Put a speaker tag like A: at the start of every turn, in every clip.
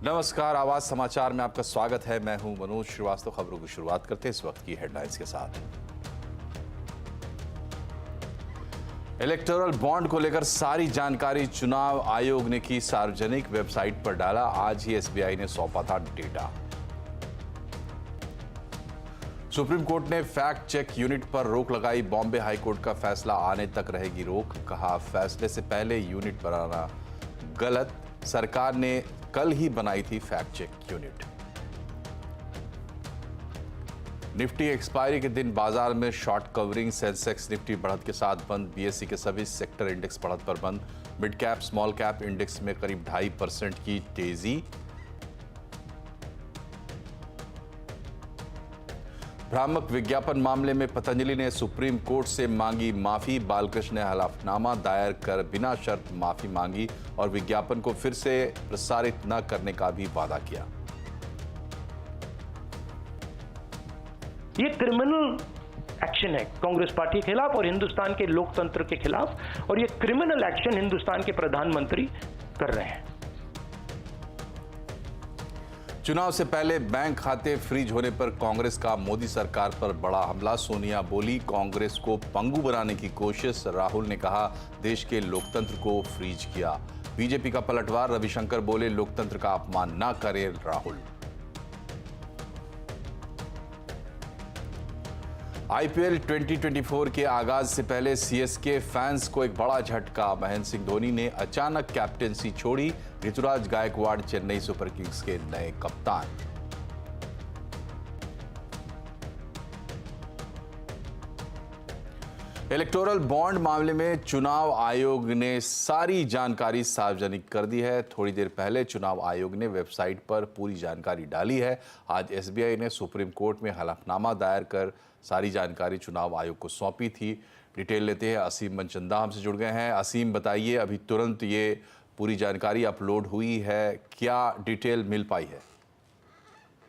A: नमस्कार, आवाज समाचार में आपका स्वागत है। मैं हूं मनोज श्रीवास्तव। खबरों की शुरुआत करते हैं इस वक्त की हेडलाइंस के साथ। इलेक्टोरल बॉन्ड को लेकर सारी जानकारी चुनाव आयोग ने की सार्वजनिक, वेबसाइट पर डाला। आज ही एसबीआई ने सौंपा था डेटा। सुप्रीम कोर्ट ने फैक्ट चेक यूनिट पर रोक लगाई। बॉम्बे हाईकोर्ट का फैसला आने तक रहेगी रोक। कहा, फैसले से पहले यूनिट बनाना गलत। सरकार ने कल ही बनाई थी fact check unit. Nifty expiry के दिन बाजार में शॉर्ट कवरिंग। सेंसेक्स निफ्टी बढ़त के साथ बंद। बीएसई के सभी सेक्टर इंडेक्स बढ़त पर बंद। Mid cap small cap index में करीब 2.5% की तेजी। भ्रामक विज्ञापन मामले में पतंजलि ने सुप्रीम कोर्ट से मांगी माफी। बालकृष्ण ने हलफनामा दायर कर बिना शर्त माफी मांगी और विज्ञापन को फिर से प्रसारित न करने का भी वादा किया।
B: ये क्रिमिनल एक्शन है कांग्रेस पार्टी के खिलाफ और हिंदुस्तान के लोकतंत्र के खिलाफ, और ये क्रिमिनल एक्शन हिंदुस्तान के प्रधानमंत्री कर रहे हैं।
A: चुनाव से पहले बैंक खाते फ्रीज होने पर कांग्रेस का मोदी सरकार पर बड़ा हमला। सोनिया बोली, कांग्रेस को पंगु बनाने की कोशिश। राहुल ने कहा, देश के लोकतंत्र को फ्रीज किया। बीजेपी का पलटवार। रविशंकर बोले, लोकतंत्र का अपमान न करें राहुल। आईपीएल 2024 के आगाज से पहले सीएसके फैंस को एक बड़ा झटका। महेंद्र सिंह धोनी ने अचानक कैप्टेंसी छोड़ी। ऋतुराज गायकवाड़ चेन्नई सुपर किंग्स के नए कप्तान। इलेक्टोरल बॉन्ड मामले में चुनाव आयोग ने सारी जानकारी सार्वजनिक कर दी है। थोड़ी देर पहले चुनाव आयोग ने वेबसाइट पर पूरी जानकारी डाली है। आज एसबीआई ने सुप्रीम कोर्ट में हलफनामा दायर कर सारी जानकारी चुनाव आयोग को सौंपी थी। डिटेल लेते हैं, असीम मनचंदा हमसे जुड़ गए हैं। असीम, बताइए, अभी तुरंत ये पूरी जानकारी अपलोड हुई है, क्या डिटेल मिल पाई है?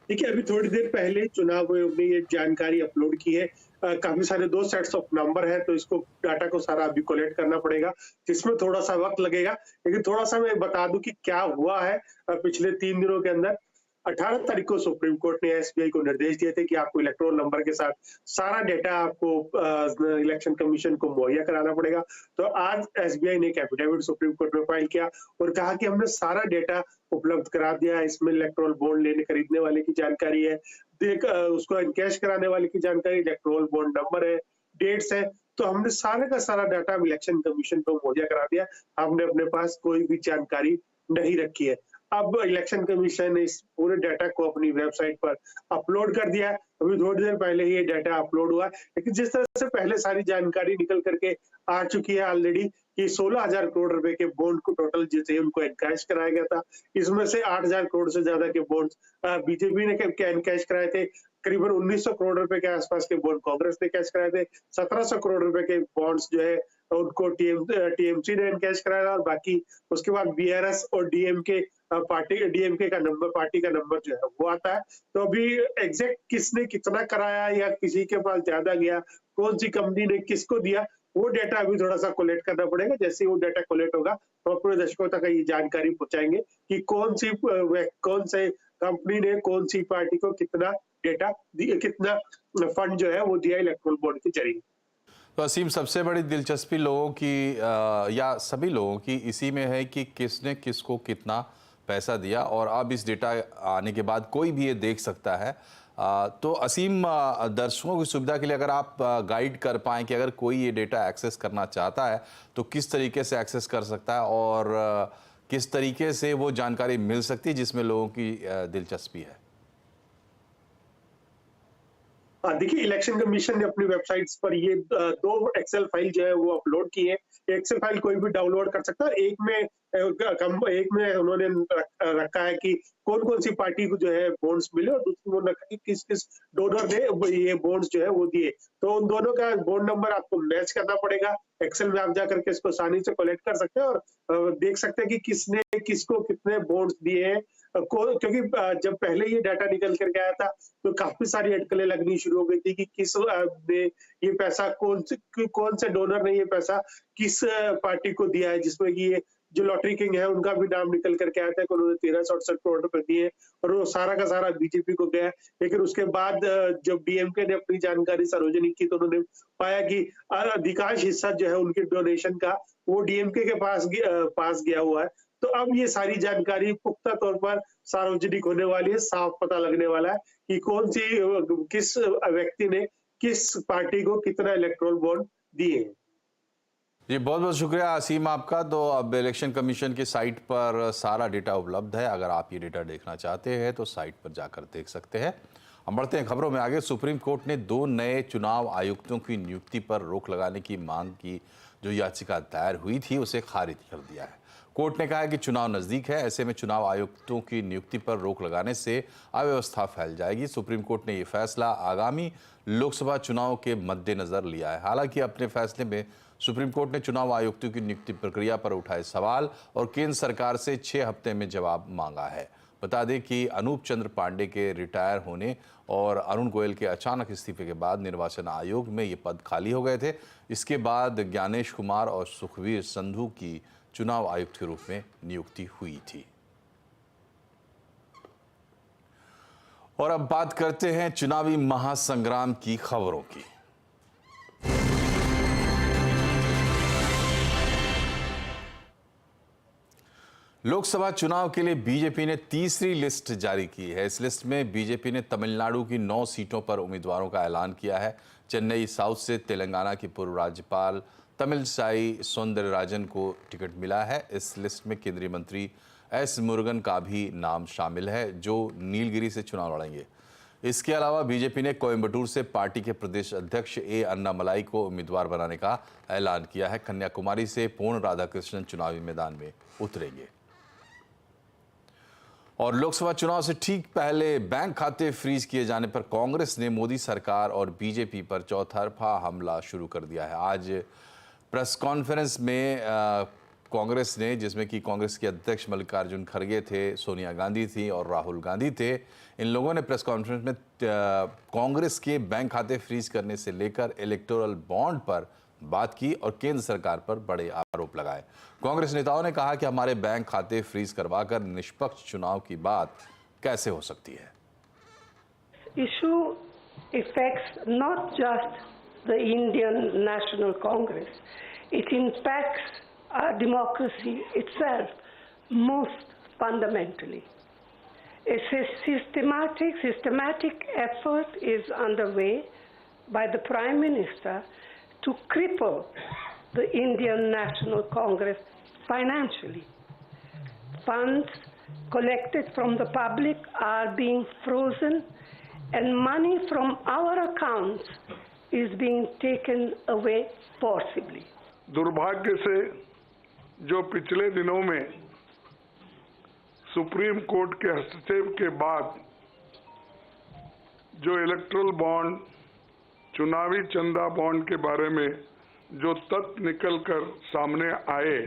C: देखिए, अभी थोड़ी देर पहले चुनाव आयोग ने ये जानकारी अपलोड की है। काफी सारे 2 सेट्स ऑफ नंबर है, तो इसको डाटा को सारा अभी कलेक्ट करना पड़ेगा, जिसमें थोड़ा सा वक्त लगेगा। लेकिन थोड़ा सा मैं बता दूं कि क्या हुआ है पिछले 3 दिनों के अंदर। 18 तारीख को सुप्रीम कोर्ट ने एसबीआई को निर्देश दिए थे कि आपको इलेक्ट्रोल नंबर के साथ सारा डेटा आपको इलेक्शन कमीशन को मुहैया कराना पड़ेगा। तो आज एसबीआई ने एक एफिडेविट सुप्रीम कोर्ट में फाइल किया और कहा कि हमने सारा डेटा उपलब्ध करा दिया। इसमें इलेक्ट्रोल बॉन्ड लेने खरीदने वाले की जानकारी है, उसको इनकैश कराने वाले की जानकारी, इलेक्ट्रोल बॉन्ड नंबर है, डेट्स है। तो हमने सारे का सारा डाटा इलेक्शन कमीशन को मुहैया करा दिया। हमने अपने पास कोई भी जानकारी नहीं रखी है। अब इलेक्शन कमीशन ने इस पूरे डाटा को अपनी वेबसाइट पर अपलोड कर दिया है। अभी थोड़ी देर पहले ही ये डाटा अपलोड हुआ है। लेकिन जिस तरह से पहले सारी जानकारी निकल करके आ चुकी है ऑलरेडी कि 16,000 करोड़ रुपए के बॉन्ड को टोटल जिसे उनको एनकैश कराया गया था। इसमें से 8,000 करोड़ से ज्यादा के बॉन्ड बीजेपी ने एनकैश कराए थे। करीबन 1,900 करोड़ रुपए के आसपास के बॉन्ड कांग्रेस ने कैश कराए थे। 1,700 करोड़ रुपए के बॉन्ड्स जो है उनको टीएमसी ने एनकैश कराया, और बाकी उसके बाद बीआरएस और डीएमके पार्टी का नंबर जो है वो आता है। तो अभी एग्जैक्ट किसने कितना कराया या किसी के पास ज्यादा गया, कौन सी कंपनी ने किसको दिया, वो डेटा अभी थोड़ा सा कलेक्ट करना पड़ेगा। जैसे ही वो डेटा कलेक्ट होगा तो पूरे दर्शकों तक ये जानकारी पहुंचाएंगे कि कौन से कंपनी ने कौन सी पार्टी को कितना डेटा, कितना फंड जो है वो दिया इलेक्ट्रोल बॉन्ड के जरिए।
A: तो असीम, सबसे बड़ी दिलचस्पी लोगों की या सभी लोगों की इसी में है कि किसने किसको कितना पैसा दिया, और अब इस डेटा आने के बाद कोई भी ये देख सकता है। तो असीम, दर्शकों की सुविधा के लिए अगर आप गाइड कर पाएँ कि अगर कोई ये डेटा एक्सेस करना चाहता है तो किस तरीके से एक्सेस कर सकता है और किस तरीके से वो जानकारी मिल सकती है जिसमें लोगों की दिलचस्पी है?
C: देखिए, इलेक्शन कमीशन ने अपनी वेबसाइट्स पर ये 2 एक्सेल फाइल जो है वो अपलोड की है। एक्सेल फाइल कोई भी डाउनलोड कर सकता है। एक में उन्होंने रखा है कि कौन कौन सी पार्टी को जो है बॉन्ड्स मिले, और दूसरी में रखा है कि किस किस डोनर ने ये बॉन्ड्स जो है वो दिए। तो उन दोनों का बॉन्ड नंबर आपको मैच करना पड़ेगा। एक्सेल में आप जाकर के इसको आसानी से कलेक्ट कर सकते हैं और देख सकते हैं कि किसने किसको कितने बॉन्ड्स दिए हैं। क्योंकि जब पहले ये डाटा निकल करके आया था तो काफी सारी अटकलें लगनी शुरू हो गई थी कि किस ने ये पैसा, कौन से डोनर ने ये पैसा किस पार्टी को दिया है, जिसमें कि ये जो लॉटरी किंग है उनका भी नाम निकल करके आया था कि उन्होंने 1368 करोड़ रुपए दिए और वो सारा का सारा बीजेपी को गया। लेकिन उसके बाद जब डीएमके ने अपनी जानकारी सार्वजनिक की तो उन्होंने पाया कि अधिकांश हिस्सा जो है उनके डोनेशन का वो डीएमके के पास गया हुआ है। तो अब ये सारी जानकारी पुख्ता तौर पर सार्वजनिक होने वाली है, साफ पता लगने वाला है कि किस व्यक्ति ने किस पार्टी को कितना इलेक्टोरल बॉन्ड दिए हैं।
A: जी बहुत बहुत शुक्रिया आसिम आपका। तो अब इलेक्शन कमीशन की साइट पर सारा डेटा उपलब्ध है, अगर आप ये डेटा देखना चाहते हैं तो साइट पर जाकर देख सकते हैं। हम बढ़ते हैं खबरों में आगे। सुप्रीम कोर्ट ने 2 नए चुनाव आयुक्तों की नियुक्ति पर रोक लगाने की मांग की जो याचिका दायर हुई थी उसे खारिज कर दिया है। कोर्ट ने कहा है कि चुनाव नज़दीक है, ऐसे में चुनाव आयुक्तों की नियुक्ति पर रोक लगाने से अव्यवस्था फैल जाएगी। सुप्रीम कोर्ट ने ये फैसला आगामी लोकसभा चुनाव के मद्देनज़र लिया है। हालांकि अपने फैसले में सुप्रीम कोर्ट ने चुनाव आयुक्तों की नियुक्ति प्रक्रिया पर उठाए सवाल और केंद्र सरकार से 6 हफ्ते में जवाब मांगा है। बता दें कि अनूप चंद्र पांडे के रिटायर होने और अरुण गोयल के अचानक इस्तीफे के बाद निर्वाचन आयोग में ये पद खाली हो गए थे। इसके बाद ज्ञानेश कुमार और सुखवीर संधू की चुनाव आयुक्त के रूप में नियुक्ति हुई थी। और अब बात करते हैं चुनावी महासंग्राम की खबरों की। लोकसभा चुनाव के लिए बीजेपी ने तीसरी लिस्ट जारी की है। इस लिस्ट में बीजेपी ने तमिलनाडु की 9 सीटों पर उम्मीदवारों का ऐलान किया है। चेन्नई साउथ से तेलंगाना के पूर्व राज्यपाल तमिलसाई सौंदरराजन को टिकट मिला है। इस लिस्ट में केंद्रीय मंत्री एस मुरुगन का भी नाम शामिल है जो नीलगिरी से चुनाव लड़ेंगे। इसके अलावा बीजेपी ने कोयम्बटूर से पार्टी के प्रदेश अध्यक्ष ए अन्नामलाई को उम्मीदवार बनाने का ऐलान किया है। कन्याकुमारी से पूर्ण राधाकृष्णन चुनावी मैदान में उतरेंगे। और लोकसभा चुनाव से ठीक पहले बैंक खाते फ्रीज किए जाने पर कांग्रेस ने मोदी सरकार और बीजेपी पर चौतरफा हमला शुरू कर दिया है। आज प्रेस कॉन्फ्रेंस में कांग्रेस ने, जिसमें कि कांग्रेस के अध्यक्ष मल्लिकार्जुन खड़गे थे, सोनिया गांधी थी और राहुल गांधी थे, इन लोगों ने प्रेस कॉन्फ्रेंस में कांग्रेस के बैंक खाते फ्रीज करने से लेकर इलेक्टोरल बॉन्ड पर बात की और केंद्र सरकार पर बड़े आरोप लगाए। कांग्रेस नेताओं ने कहा कि हमारे बैंक खाते फ्रीज करवाकर निष्पक्ष चुनाव की बात कैसे हो सकती है।
D: Issue affects not just the Indian National Congress, it impacts our democracy itself most fundamentally. A systematic effort is underway by the Prime Minister to cripple the Indian National Congress financially. Funds collected from the public are being frozen and money from our accounts is being taken away forcibly.
E: दुर्भाग्य से जो पिछले दिनों में supreme court के हस्तक्षेप के बाद जो इलेक्टोरल बॉन्ड, चुनावी चंदा बॉन्ड के बारे में जो तथ्य निकलकर सामने आए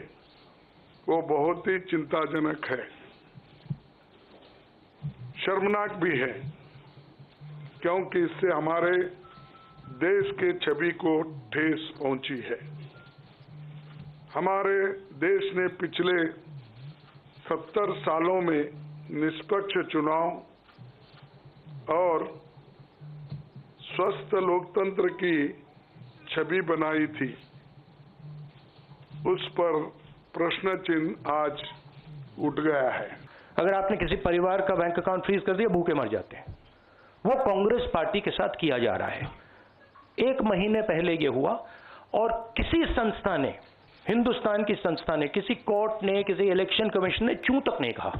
E: वो बहुत ही चिंताजनक है, शर्मनाक भी है, क्योंकि इससे हमारे देश के छवि को ठेस पहुंची है। हमारे देश ने पिछले 70 सालों में निष्पक्ष चुनाव और स्वस्थ लोकतंत्र की छवि बनाई थी, उस पर प्रश्न चिन्ह आज उठ गया है।
B: अगर आपने किसी परिवार का बैंक अकाउंट फ्रीज कर दिया, भूखे मर जाते हैं। वो कांग्रेस पार्टी के साथ किया जा रहा है। 1 महीने पहले ये हुआ और किसी संस्था ने, हिंदुस्तान की संस्था ने, किसी कोर्ट ने, किसी इलेक्शन कमीशन ने चूं तक नहीं कहा।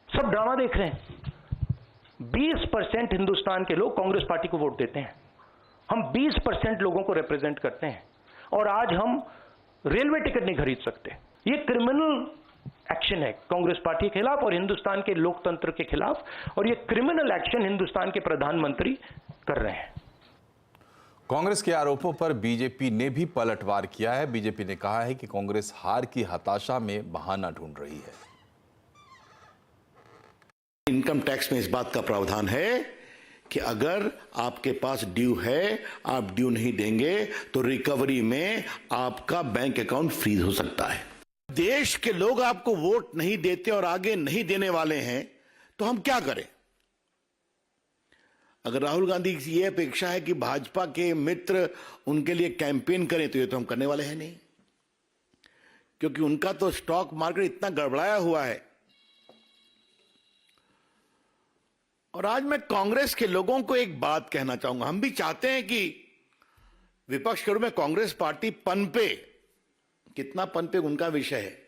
B: सब ड्रामा देख रहे हैं। 20% हिंदुस्तान के लोग कांग्रेस पार्टी को वोट देते हैं। हम 20% लोगों को रिप्रेजेंट करते हैं और आज हम रेलवे टिकट नहीं खरीद सकते। ये क्रिमिनल एक्शन है कांग्रेस पार्टी के खिलाफ और हिंदुस्तान के लोकतंत्र के खिलाफ, और ये क्रिमिनल एक्शन हिंदुस्तान के प्रधानमंत्री कर रहे हैं।
A: कांग्रेस के आरोपों पर बीजेपी ने भी पलटवार किया है। बीजेपी ने कहा है कि कांग्रेस हार की हताशा में बहाना ढूंढ रही है।
F: इनकम टैक्स में इस बात का प्रावधान है कि अगर आपके पास ड्यू है, आप ड्यू नहीं देंगे तो रिकवरी में आपका बैंक अकाउंट फ्रीज हो सकता है। देश के लोग आपको वोट नहीं देते और आगे नहीं देने वाले हैं तो हम क्या करें? अगर राहुल गांधी की यह अपेक्षा है कि भाजपा के मित्र उनके लिए कैंपेन करें तो ये तो हम करने वाले हैं नहीं, क्योंकि उनका तो स्टॉक मार्केट इतना गड़बड़ाया हुआ है। और आज मैं कांग्रेस के लोगों को एक बात कहना चाहूंगा, हम भी चाहते हैं कि विपक्ष के रूप में कांग्रेस पार्टी पनपे, कितना पनपे उनका विषय है,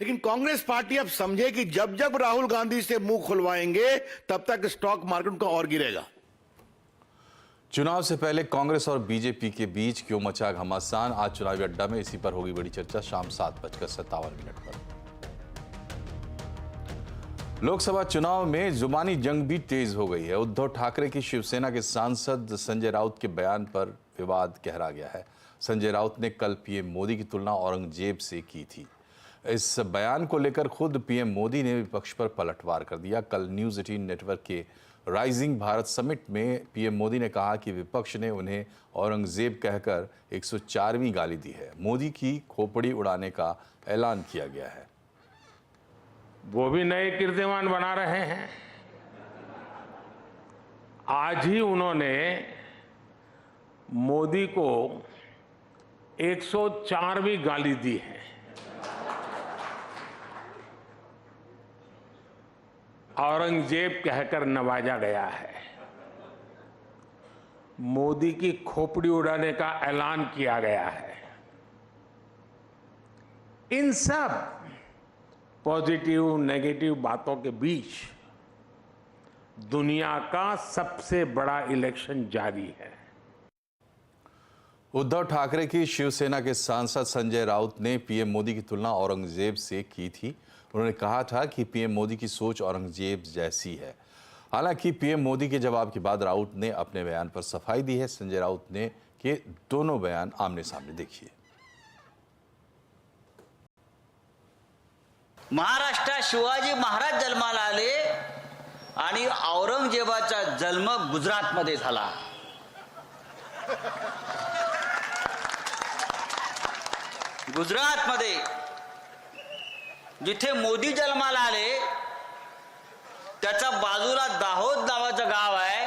F: लेकिन कांग्रेस पार्टी अब समझे कि जब जब राहुल गांधी से मुंह खुलवाएंगे तब तक स्टॉक मार्केट का और गिरेगा।
A: चुनाव से पहले कांग्रेस और बीजेपी के बीच क्यों मचा घमासान, आज चुनावी अड्डा में इसी पर होगी बड़ी चर्चा शाम 7:57 पर। लोकसभा चुनाव में जुबानी जंग भी तेज हो गई है। उद्धव ठाकरे की शिवसेना के सांसद संजय राउत के बयान पर विवाद गहरा गया है। संजय राउत ने कल पीएम मोदी की तुलना औरंगजेब से की थी। इस बयान को लेकर खुद पीएम मोदी ने विपक्ष पर पलटवार कर दिया। कल न्यूज़ 18 नेटवर्क के राइजिंग भारत समिट में पीएम मोदी ने कहा कि विपक्ष ने उन्हें औरंगजेब कहकर 104वीं गाली दी है। मोदी की खोपड़ी उड़ाने का ऐलान किया गया है।
G: वो भी नए कीर्तिमान बना रहे हैं। आज ही उन्होंने मोदी को 104वीं गाली दी है। औरंगजेब कहकर नवाजा गया है। मोदी की खोपड़ी उड़ाने का ऐलान किया गया है। इन सब पॉजिटिव नेगेटिव बातों के बीच दुनिया का सबसे बड़ा इलेक्शन जारी है।
A: उद्धव ठाकरे की शिवसेना के सांसद संजय राउत ने पीएम मोदी की तुलना औरंगजेब से की थी। उन्होंने कहा था कि पीएम मोदी की सोच औरंगजेब जैसी है। हालांकि पीएम मोदी के जवाब के बाद राउत ने अपने बयान पर सफाई दी है। संजय राउत ने के दोनों बयान आमने सामने देखिए।
H: महाराष्ट्रात शिवाजी महाराज जन्माला आले आणि औरंगजेबाचा जन्म गुजरातमध्ये झाला। गुजरातमध्ये जिथे मोदी जन्माला आले त्याच्या बाजूला दाहोद नावाचं गाव आहे,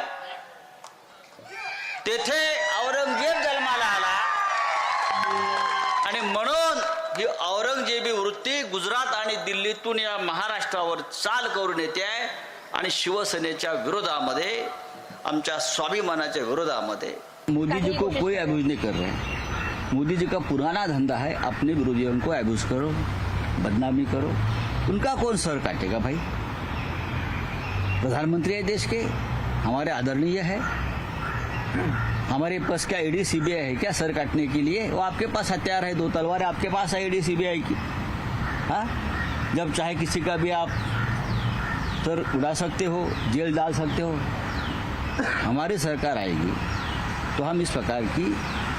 H: तेथे औरंगजेब जन्माला आला आणि म्हणून ही औरंगजेबी वृत्ती गुजरात आणि दिल्लीतून या महाराष्ट्रावर चाल करून येते आहे आणि शिवसेनेच्या विरोधामध्ये, आमच्या स्वाभिमानाच्या विरोधामध्ये।
I: मोदी जी को कोई अब्यूज नहीं कर रहे हैं। मोदी जी का पुराना धंधा है अपने विरोधियों को अब्यूज करो, बदनामी करो। उनका कौन सर काटेगा भाई? प्रधानमंत्री है देश के, हमारे आदरणीय है। हमारे पास क्या ईडी सीबीआई है क्या सर काटने के लिए? वो आपके पास हथियार है, 2 तलवार आपके पास है ईडी सीबीआई की। हाँ, जब चाहे किसी का भी आप सर उड़ा सकते हो, जेल डाल सकते हो। हमारी सरकार आएगी तो हम इस प्रकार की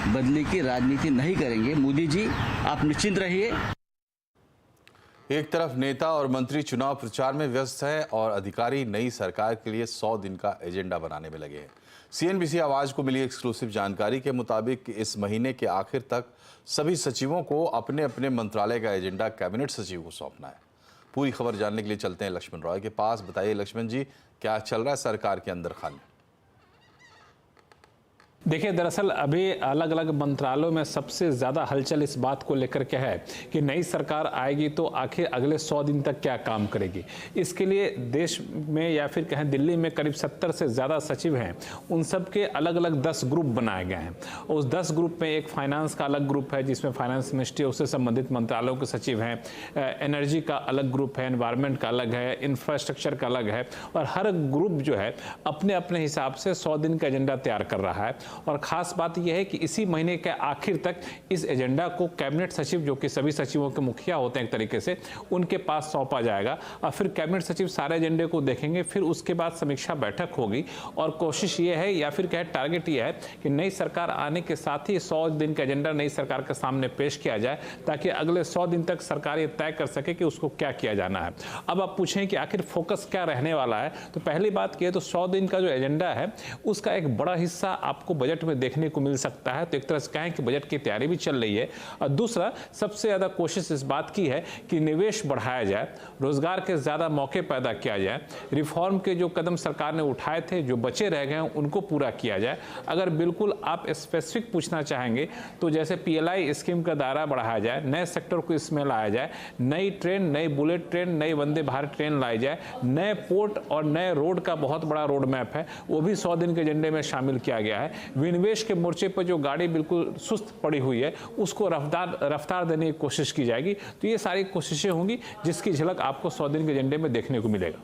I: बदले की राजनीति नहीं करेंगे। मोदी जी आप निश्चिंत रहिए।
A: एक तरफ नेता और मंत्री चुनाव प्रचार में व्यस्त हैं और अधिकारी नई सरकार के लिए 100 दिन का एजेंडा बनाने में लगे हैं। सीएनबीसी आवाज को मिली एक्सक्लूसिव जानकारी के मुताबिक इस महीने के आखिर तक सभी सचिवों को अपने अपने मंत्रालय का एजेंडा कैबिनेट सचिव को सौंपना है। पूरी खबर जानने के लिए चलते हैं लक्ष्मण रॉय के पास। बताइए लक्ष्मण जी, क्या चल रहा है सरकार के अंदर खाने?
J: देखिए, दरअसल अभी अलग अलग मंत्रालयों में सबसे ज़्यादा हलचल इस बात को लेकर के है कि नई सरकार आएगी तो आखिर अगले 100 दिन तक क्या काम करेगी। इसके लिए देश में या फिर कहें दिल्ली में करीब 70 से ज़्यादा सचिव हैं। उन सब के अलग अलग 10 ग्रुप बनाए गए हैं। उस 10 ग्रुप में एक फाइनेंस का अलग ग्रुप है जिसमें फाइनेंस मिनिस्ट्री उससे संबंधित मंत्रालयों के सचिव हैं। एनर्जी का अलग ग्रुप है, एनवायरमेंट का अलग है, इंफ्रास्ट्रक्चर का अलग है। और हर ग्रुप जो है अपने अपने हिसाब से 100 दिन का एजेंडा तैयार कर रहा है। और खास बात यह है कि इसी महीने के आखिर तक इस एजेंडा को कैबिनेट सचिव, जो कि सभी सचिवों के मुखिया होते हैं एक तरीके से, उनके पास सौंपा जाएगा। और फिर कैबिनेट सचिव सारे एजेंडे को देखेंगे। फिर उसके बाद समीक्षा बैठक होगी और कोशिश ये है या फिर कहे टारगेट ये है कि नई सरकार आने के साथ ही 100 दिन का एजेंडा नई सरकार के सामने पेश किया जाए, ताकि अगले 100 दिन तक सरकार ये तय कर सके कि उसको क्या किया जाना है। अब आप पूछें कि आखिर फोकस क्या रहने वाला है, तो पहली बात की है तो 100 दिन का जो एजेंडा है उसका एक बड़ा हिस्सा आपको बजट में देखने को मिल सकता है। तो एक तरह से कहें कि बजट की तैयारी भी चल रही है। और दूसरा, सबसे ज़्यादा कोशिश इस बात की है कि निवेश बढ़ाया जाए, रोजगार के ज़्यादा मौके पैदा किया जाए, रिफॉर्म के जो कदम सरकार ने उठाए थे, जो बचे रह गए हैं, उनको पूरा किया जाए। अगर बिल्कुल आप स्पेसिफिक पूछना चाहेंगे तो जैसे PLI स्कीम का दायरा बढ़ाया जाए, नए सेक्टर को इसमें लाया जाए, नई ट्रेन, नई बुलेट ट्रेन, नई वंदे भारत ट्रेन लाई जाए, नए पोर्ट और नए रोड का बहुत बड़ा रोड मैप है, वो भी 100 दिन के एजेंडे में शामिल किया गया है। विनिवेश के मोर्चे पर जो गाड़ी बिल्कुल सुस्त पड़ी हुई है, उसको रफ्तार देने की कोशिश की जाएगी। तो ये सारी कोशिशें होंगी जिसकी झलक आपको 100 दिन के एजेंडे में देखने को मिलेगा।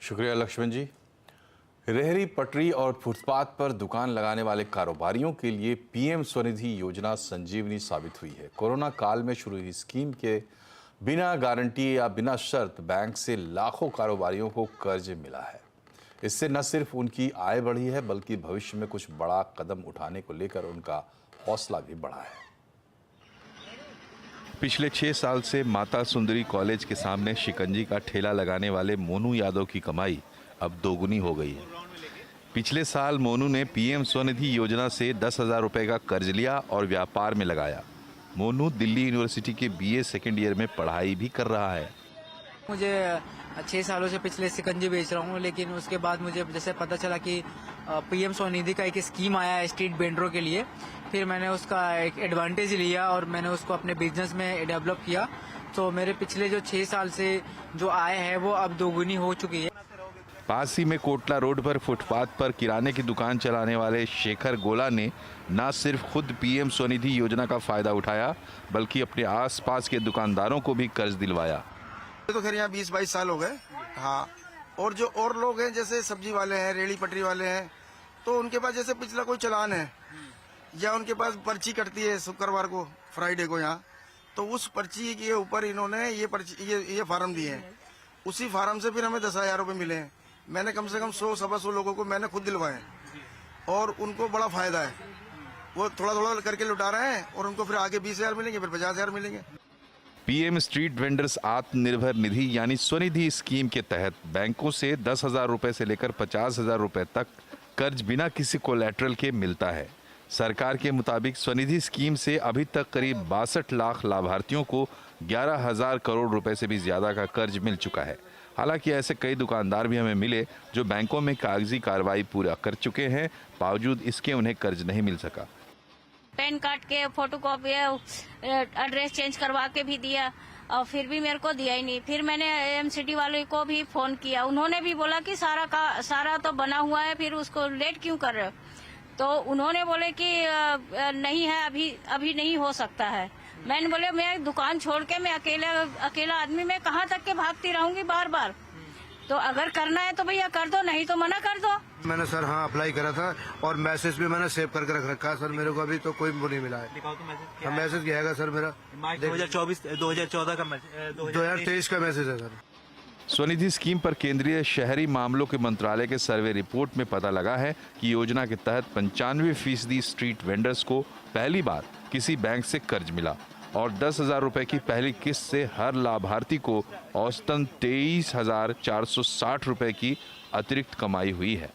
A: शुक्रिया लक्ष्मण जी। रेहड़ी, पटरी और फुटपाथ पर दुकान लगाने वाले कारोबारियों के लिए PM स्वनिधि योजना संजीवनी साबित हुई है। कोरोना काल में शुरू हुई स्कीम के बिना गारंटी या बिना शर्त बैंक से लाखों कारोबारियों को कर्ज मिला है। इससे न सिर्फ उनकी आय बढ़ी है, बल्कि भविष्य में कुछ बड़ा कदम उठाने को लेकर उनका हौसला भी बढ़ा है। पिछले 6 साल से माता सुंदरी कॉलेज के सामने शिकंजी का ठेला लगाने वाले मोनू यादव की कमाई अब दोगुनी हो गई है। पिछले साल मोनू ने PM स्वनिधि योजना से 10,000 रुपए का कर्ज लिया और व्यापार में लगाया। मोनू दिल्ली यूनिवर्सिटी के BA सेकेंड ईयर में पढ़ाई भी कर रहा है।
K: मुझे 6 सालों से पिछले शिकंजी बेच रहा हूँ, लेकिन उसके बाद मुझे जैसे पता चला कि PM स्वनिधि का एक स्कीम आया है स्ट्रीट वेंडरों के लिए, फिर मैंने उसका एक एडवांटेज लिया और मैंने उसको अपने बिजनेस में डेवलप किया। तो मेरे पिछले जो 6 साल से जो आय है वो अब दोगुनी हो चुकी है।
A: पास ही में कोटला रोड पर फुटपाथ पर किराने की दुकान चलाने वाले शेखर गोला ने न सिर्फ खुद PM स्वनिधि योजना का फायदा उठाया, बल्कि अपने आसपास के दुकानदारों को भी कर्ज दिलवाया।
L: तो खैर यहाँ 20-22 साल हो गए। हाँ, और जो और लोग हैं जैसे सब्जी वाले हैं, रेड़ी पटरी वाले हैं, तो उनके पास जैसे पिछला कोई चलान है या उनके पास पर्ची कटती है शुक्रवार को, फ्राइडे को यहाँ, तो उस पर्ची के ऊपर इन्होंने ये फार्म दिए हैं। उसी फार्म से फिर हमें 10,000 रुपये मिले हैं। मैंने कम से कम 100-125 लोगों को मैंने खुद दिलवाए और उनको बड़ा फायदा है। वो थोड़ा थोड़ा करके लुटा रहे हैं और उनको फिर आगे 20,000 मिलेंगे, फिर 50,000 मिलेंगे।
A: PM street vendors Atmanirbhar Nidhi यानी स्वनिधि स्कीम के तहत बैंकों से 10,000 रुपए से लेकर 50,000 रुपए तक कर्ज बिना किसी कोलैटरल के मिलता है। सरकार के मुताबिक स्वनिधि स्कीम से अभी तक करीब 62 लाख लाभार्थियों को 11,000 करोड़ रुपए से भी ज्यादा का कर्ज मिल चुका है। हालांकि ऐसे कई दुकानदार भी हमें मिले जो बैंकों में कागजी कार्रवाई पूरा कर चुके हैं, बावजूद इसके उन्हें कर्ज नहीं मिल सका।
M: पैन कार्ड के फोटोकॉपी, एड्रेस चेंज करवा के भी दिया और फिर भी मेरे को दिया ही नहीं। फिर मैंने MCD वाले को भी फोन किया, उन्होंने भी बोला कि सारा तो बना हुआ है, फिर उसको लेट क्यों कर रहे हो। तो उन्होंने बोले कि नहीं है, अभी नहीं हो सकता है। मैंने बोले मैं दुकान छोड़ के मैं अकेला आदमी मैं कहाँ तक के भागती रहूंगी बार बार। तो अगर करना है तो भैया कर दो, नहीं तो मना कर दो।
L: मैंने सर अप्लाई करा था और मैसेज भी मैंने सेव करके रख रखा है सर। मेरे को अभी तो कोई वो नहीं मिला है। दिखाओ तो मैसेज। मैसेज क्या है सर मेरा 2014 का मैसेज, 2023 का मैसेज है सर।
A: स्वनिधि स्कीम पर केंद्रीय शहरी मामलों के मंत्रालय के सर्वे रिपोर्ट में पता लगा है कि योजना के तहत 95% स्ट्रीट वेंडर्स को पहली बार किसी बैंक से कर्ज मिला और 10,000 रुपए की पहली किस्त से हर लाभार्थी को औसतन 23,460 रुपए की अतिरिक्त कमाई हुई है।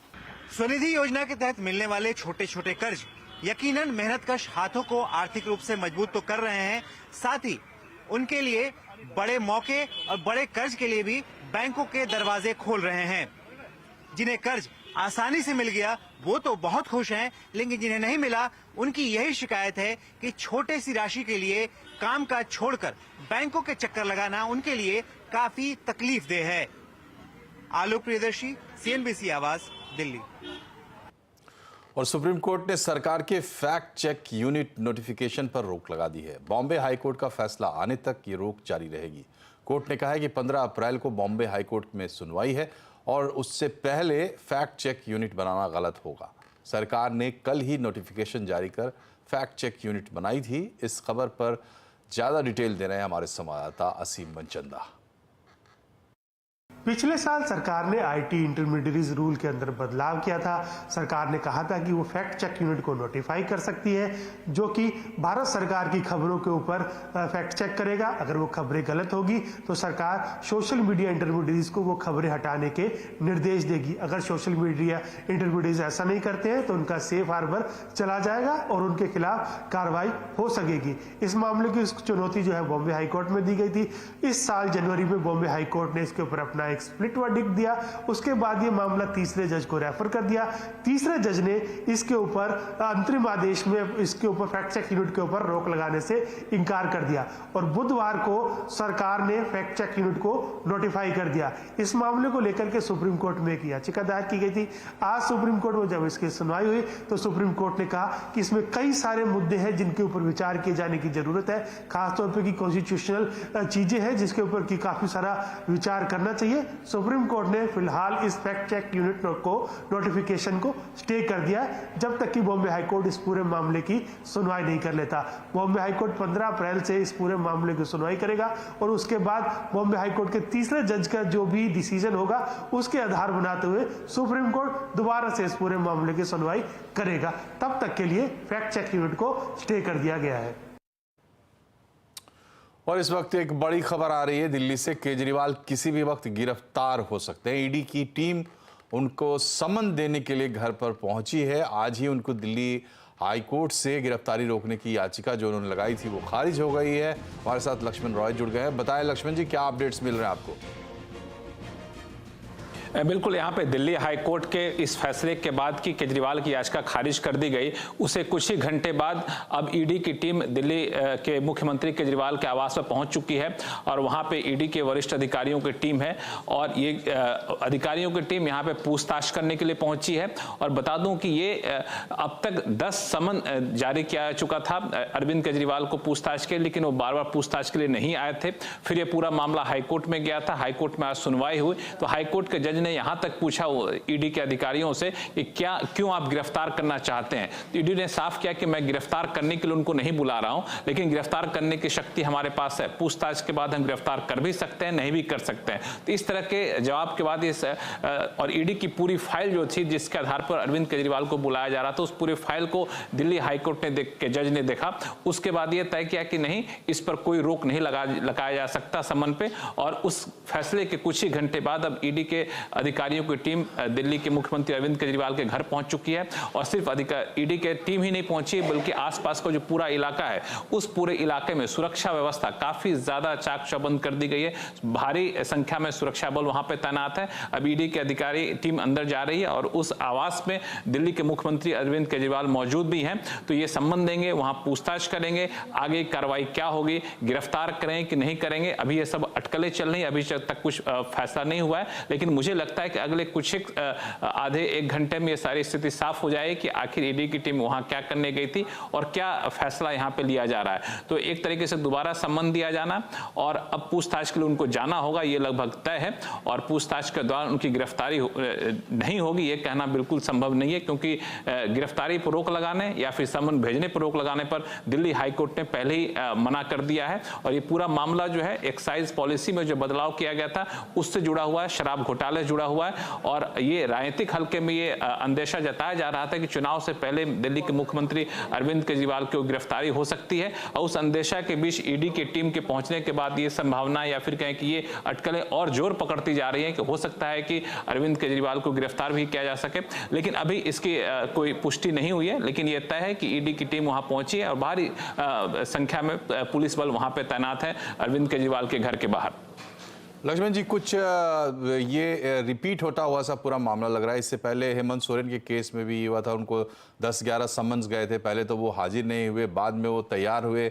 N: स्वनिधि योजना के तहत मिलने वाले छोटे छोटे कर्ज यकीनन मेहनतकश हाथों को आर्थिक रूप से मजबूत तो कर रहे हैं, साथ ही उनके लिए बड़े मौके और बड़े कर्ज के लिए भी बैंकों के दरवाजे खोल रहे हैं। जिन्हें कर्ज आसानी से मिल गया वो तो बहुत खुश हैं, लेकिन जिन्हें नहीं मिला उनकी यही शिकायत है कि छोटे सी राशि के लिए कामकाज छोड़कर बैंकों के चक्कर लगाना उनके लिए काफी तकलीफदेह है। आलोक प्रियदर्शी, CNBC आवाज, दिल्ली।
A: और सुप्रीम कोर्ट ने सरकार के फैक्ट चेक यूनिट नोटिफिकेशन पर रोक लगा दी है। बॉम्बे हाईकोर्ट का फैसला आने तक ये रोक जारी रहेगी। कोर्ट ने कहा है कि 15 अप्रैल को बॉम्बे हाईकोर्ट में सुनवाई है और उससे पहले फैक्ट चेक यूनिट बनाना गलत होगा। सरकार ने कल ही नोटिफिकेशन जारी कर फैक्ट चेक यूनिट बनाई थी। इस खबर पर ज्यादा डिटेल दे रहे हैं हमारे संवाददाता असीम मनचंदा।
O: पिछले साल सरकार ने आईटी इंटरमीडिएरीज रूल के अंदर बदलाव किया था। सरकार ने कहा था कि वो फैक्ट चेक यूनिट को नोटिफाई कर सकती है, जो कि भारत सरकार की खबरों के ऊपर फैक्ट चेक करेगा। अगर वो खबरें गलत होगी तो सरकार सोशल मीडिया इंटरमीडिएरीज को वो खबरें हटाने के निर्देश देगी। अगर सोशल मीडिया इंटरमीडिएरीज ऐसा नहीं करते हैं तो उनका सेफ हार्बर चला जाएगा और उनके खिलाफ कार्रवाई हो सकेगी। इस मामले की चुनौती जो है बॉम्बे हाई कोर्ट में दी गई थी। इस साल जनवरी में बॉम्बे हाई कोर्ट ने इसके ऊपर अपना एक स्प्लिट वर्डिक्ट दिया। उसके बाद ये मामला तीसरे जज को रेफर कर दिया। तीसरे जज ने इसके ऊपर अंतरिम आदेश में इसके ऊपर फैक्ट चेक यूनिट के ऊपर रोक लगाने से इनकार कर दिया और बुधवार को सरकार ने फैक्ट चेक यूनिट को नोटिफाई कर दिया। इस मामले को लेकर के सुप्रीम कोर्ट में एक याचिका दायर की गई थी। आज सुप्रीम कोर्ट में जब इसकी सुनवाई हुई तो सुप्रीम कोर्ट ने कहा कि इसमें कई सारे मुद्दे हैं जिनके ऊपर विचार किए जाने की जरूरत है, खासतौर पर की कॉन्स्टिट्यूशनल चीजें हैं जिसके ऊपर की काफी सारा विचार करना चाहिए। सुप्रीम कोर्ट ने फिलहाल इस फैक्ट चेक यूनिट को नोटिफिकेशन को स्टे कर दिया जब तक कि बॉम्बे हाई कोर्ट इस पूरे मामले की सुनवाई नहीं कर लेता। बॉम्बे हाई कोर्ट 15 अप्रैल से इस पूरे मामले की सुनवाई करेगा और उसके बाद बॉम्बे हाई कोर्ट के तीसरे जज का जो भी डिसीजन होगा उसके आधार बनाते हुए सुप्रीम कोर्ट दोबारा से इस पूरे मामले की सुनवाई करेगा। तब तक के लिए फैक्ट चेक यूनिट को स्टे कर दिया गया है।
A: और इस वक्त एक बड़ी खबर आ रही है दिल्ली से। केजरीवाल किसी भी वक्त गिरफ्तार हो सकते हैं। ईडी की टीम उनको समन देने के लिए घर पर पहुंची है। आज ही उनको दिल्ली हाई कोर्ट से गिरफ्तारी रोकने की याचिका जो उन्होंने लगाई थी वो खारिज हो गई है। हमारे साथ लक्ष्मण रॉय जुड़ गए हैं। बताएं लक्ष्मण जी, क्या अपडेट्स मिल रहे हैं आपको?
J: बिल्कुल, यहाँ पे दिल्ली हाई कोर्ट के इस फैसले के बाद कि केजरीवाल की याचिका खारिज कर दी गई, उसे कुछ ही घंटे बाद अब ईडी की टीम दिल्ली के मुख्यमंत्री केजरीवाल के आवास पर पहुंच चुकी है और वहाँ पे ईडी के वरिष्ठ अधिकारियों की टीम है और ये अधिकारियों की टीम यहाँ पे पूछताछ करने के लिए पहुंची है। और बता दूं कि ये अब तक 10 समन जारी किया चुका था अरविंद केजरीवाल को पूछताछ के, लेकिन वो बार बार पूछताछ के लिए नहीं आए थे। फिर ये पूरा मामला हाईकोर्ट में गया था। हाईकोर्ट में आज सुनवाई हुई तो हाईकोर्ट के जज ने यहां तक पूछा ईडी के अधिकारियों से कि क्यों आप गिरफ्तार करना चाहते हैं। तो ईडी ने साफ किया कि मैं गिरफ्तार करने के लिए उनको नहीं बुला रहा हूं, लेकिन गिरफ्तार करने की शक्ति हमारे पास है। पूछताछ के बाद हम गिरफ्तार कर भी सकते हैं, नहीं भी कर सकते हैं। तो इस तरह के जवाब के बाद इस और ईडी की पूरी फाइल जो थी जिसके आधार पर अरविंद केजरीवाल को बुलाया जा रहा था, उस पूरी फाइल को दिल्ली हाईकोर्ट ने के जज ने देखा। उसके बाद यह तय किया कि नहीं, इस पर कोई रोक नहीं लगाया जा सकता समन पे। और उस फैसले के कुछ ही घंटे बाद अब ईडी के अधिकारियों की टीम दिल्ली के मुख्यमंत्री अरविंद केजरीवाल के घर पहुंच चुकी है। और सिर्फ ईडी के टीम ही नहीं पहुंची बल्कि आसपास का जो पूरा इलाका है उस पूरे इलाके में सुरक्षा व्यवस्था काफी ज्यादा चाक चौबंद कर दी गई है। भारी संख्या में सुरक्षा बल वहां पे तैनात है। अब ईडी के अधिकारी टीम अंदर जा रही है और उस आवास में दिल्ली के मुख्यमंत्री अरविंद केजरीवाल मौजूद भी हैं। तो ये संबंध देंगे, वहां पूछताछ करेंगे, आगे कार्रवाई क्या होगी, गिरफ्तार करें कि नहीं करेंगे। अभी ये सब अटकलें चल रही, अभी तक कुछ फैसला नहीं हुआ है, लेकिन मुझे लगता है कि अगले कुछ आधे एक घंटे में ये सारी स्थिति साफ हो जाएगी कि आखिर ईडी की टीम वहां क्या करने गई थी और क्या फैसला यहां पे लिया जा रहा है। तो एक तरीके से दोबारा सम्मन दिया जाना और अब पूछताछ के लिए उनको जाना होगा, ये लगभग तय है। और पूछताछ के दौरान उनकी गिरफ्तारी नहीं होगी ये कहना बिल्कुल संभव नहीं है, क्योंकि गिरफ्तारी पर रोक लगाने या फिर सम्मन भेजने पर रोक लगाने पर दिल्ली हाईकोर्ट ने पहले ही मना कर दिया है। और ये पूरा मामला जो है एक्साइज पॉलिसी में जो बदलाव किया गया था उससे जुड़ा हुआ है, शराब घोटाले से जुड़ा हुआ है। और ये राजनीतिक हल्के में ये अंदेशा जताया जा रहा था कि चुनाव से पहले दिल्ली के मुख्यमंत्री अरविंद केजरीवाल की गिरफ्तारी हो सकती है। और उस अंदेशा के बीच ईडी की टीम के पहुंचने के बाद ये संभावना या फिर कहें कि ये अटकलें और जोर पकड़ती जा रही है कि हो सकता है कि अरविंद केजरीवाल को गिरफ्तार भी किया जा सके। लेकिन अभी इसकी कोई पुष्टि नहीं हुई है, लेकिन ये तय है कि ईडी की टीम वहां पहुंची है और भारी संख्या में पुलिस बल वहां पे तैनात है अरविंद केजरीवाल के घर के बाहर।
A: लक्ष्मण जी, कुछ ये रिपीट होता हुआ सा पूरा मामला लग रहा है। इससे पहले हेमंत सोरेन के केस में भी ये हुआ था, उनको 10-11 समन्स गए थे। पहले तो वो हाजिर नहीं हुए, बाद में वो तैयार हुए।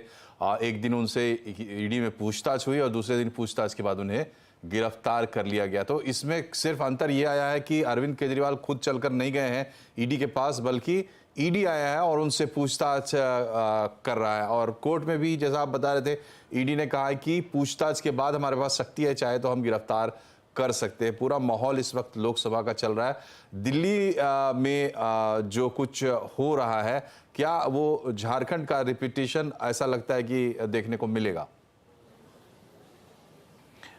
A: एक दिन उनसे ईडी में पूछताछ हुई और दूसरे दिन पूछताछ के बाद उन्हें गिरफ्तार कर लिया गया। तो इसमें सिर्फ अंतर ये आया है कि अरविंद केजरीवाल खुद चलकर नहीं गए हैं ईडी के पास, बल्कि ईडी आया है और उनसे पूछताछ कर रहा है। और कोर्ट में भी जैसा आप बता रहे थे, ईडी ने कहा है कि पूछताछ के बाद हमारे पास शक्ति है, चाहे तो हम गिरफ्तार कर सकते हैं। पूरा माहौल इस वक्त लोकसभा का चल रहा है। दिल्ली में जो कुछ हो रहा है, क्या वो झारखंड का रिपीटिशन ऐसा लगता है कि देखने को मिलेगा?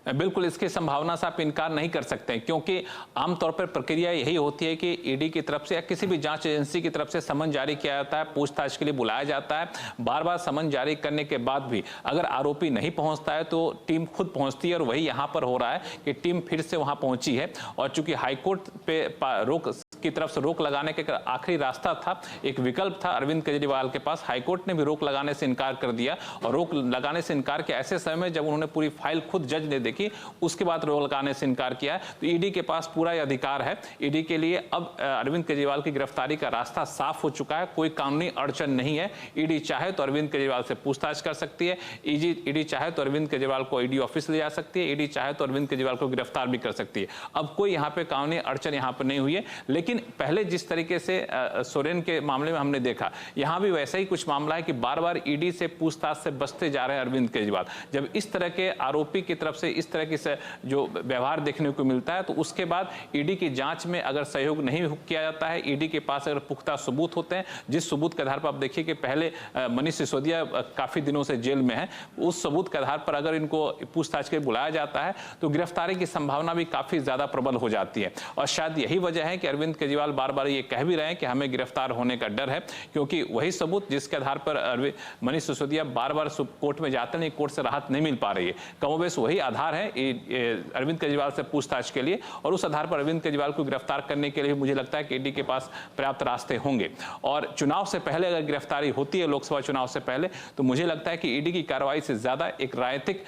J: बिल्कुल, इसकी संभावना से आप इनकार नहीं कर सकते हैं, क्योंकि आमतौर पर प्रक्रिया यही होती है कि ईडी की तरफ से या किसी भी जांच एजेंसी की तरफ से समन जारी किया जाता है, पूछताछ के लिए बुलाया जाता है। बार बार समन जारी करने के बाद भी अगर आरोपी नहीं पहुंचता है तो टीम खुद पहुंचती है, और वही यहां पर हो रहा है कि टीम फिर से वहां पहुंची है। और चूंकि हाईकोर्ट पे रोक की तरफ से रोक लगाने के आखिरी रास्ता था, एक विकल्प था अरविंद केजरीवाल के पास, हाईकोर्ट ने भी रोक लगाने से इनकार कर दिया। और रोक लगाने से इनकार किया ऐसे समय में जब उन्होंने पूरी फाइल खुद जज ने देखी, उसके बाद रोक लगाने से इनकार किया। तो ईडी के पास पूरा अधिकार है। ईडी के लिए अब अरविंद केजरीवाल की गिरफ्तारी का रास्ता साफ हो चुका है, कोई कानूनी अड़चन नहीं है। ईडी चाहे तो अरविंद केजरीवाल से पूछताछ कर सकती है, ईडी चाहे तो अरविंद केजरीवाल को ईडी ऑफिस ले जा सकती है, ईडी चाहे तो अरविंद केजरीवाल को गिरफ्तार भी कर सकती है। अब कोई यहाँ पे कानूनी अड़चन यहाँ पर नहीं हुई है। लेकिन पहले जिस तरीके से सोरेन के मामले में हमने देखा, यहाँ भी वैसा ही कुछ मामला है कि बार बार ईडी से पूछताछ से बचते जा रहे हैं अरविंद केजरीवाल। जब इस तरह के आरोपी की तरफ से इस तरह की जो व्यवहार देखने को मिलता है, तो उसके बाद ईडी की जांच में अगर सहयोग नहीं किया जाता है, ईडी के पास अगर पुख्ता सबूत होते हैं, जिस सबूत के आधार पर आप देखिए कि पहले मनीष सिसोदिया काफी दिनों से जेल में है, उस सबूत के आधार पर अगर इनको पूछताछ के लिए बुलाया जाता है तो गिरफ्तारी की संभावना भी काफी ज्यादा प्रबल हो जाती है। और शायद यही वजह है कि अरविंद केजरीवाल बार बार ये कह भी रहे हैं कि हमें गिरफ्तार होने का डर है, क्योंकि वही सबूत जिसके आधार पर मनीष सिसोदिया बार बार कोर्ट में जाते नहीं, कोर्ट से राहत नहीं मिल पा रही है, कमोबेश वही आधार है अरविंद केजरीवाल से पूछताछ के लिए। और उस आधार पर अरविंद केजरीवाल को गिरफ्तार करने के लिए मुझे लगता है कि ईडी के पास पर्याप्त रास्ते होंगे। और चुनाव से पहले अगर गिरफ्तारी होती है, लोकसभा चुनाव से पहले, तो मुझे लगता है कि ईडी की कार्रवाई से ज्यादा एक राजनीतिक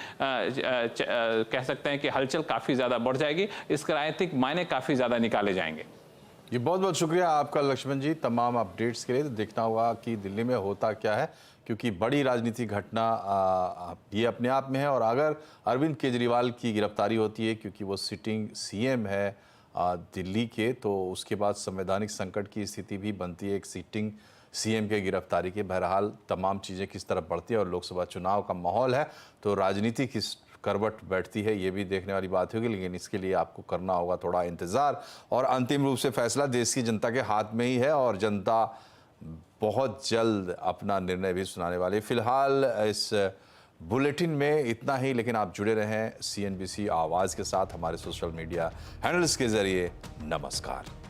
J: कह सकते हैं कि हलचल काफी ज्यादा बढ़ जाएगी, इसके राजनीतिक मायने काफी ज्यादा निकाले जाएंगे।
A: ये बहुत बहुत शुक्रिया आपका लक्ष्मण जी तमाम अपडेट्स के लिए। तो देखना होगा कि दिल्ली में होता क्या है, क्योंकि बड़ी राजनीतिक घटना ये अपने आप में है। और अगर अरविंद केजरीवाल की गिरफ्तारी होती है, क्योंकि वो सिटिंग सीएम है दिल्ली के, तो उसके बाद संवैधानिक संकट की स्थिति भी बनती है एक सिटिंग सीएम के गिरफ्तारी के। बहरहाल तमाम चीज़ें किस तरफ बढ़ती है और लोकसभा चुनाव का माहौल है, तो राजनीति किस करवट बैठती है, ये भी देखने वाली बात होगी। लेकिन इसके लिए आपको करना होगा थोड़ा इंतज़ार, और अंतिम रूप से फैसला देश की जनता के हाथ में ही है, और जनता बहुत जल्द अपना निर्णय भी सुनाने वाली है। फिलहाल इस बुलेटिन में इतना ही, लेकिन आप जुड़े रहें CNBC आवाज़ के साथ हमारे सोशल मीडिया हैंडल्स के जरिए। नमस्कार।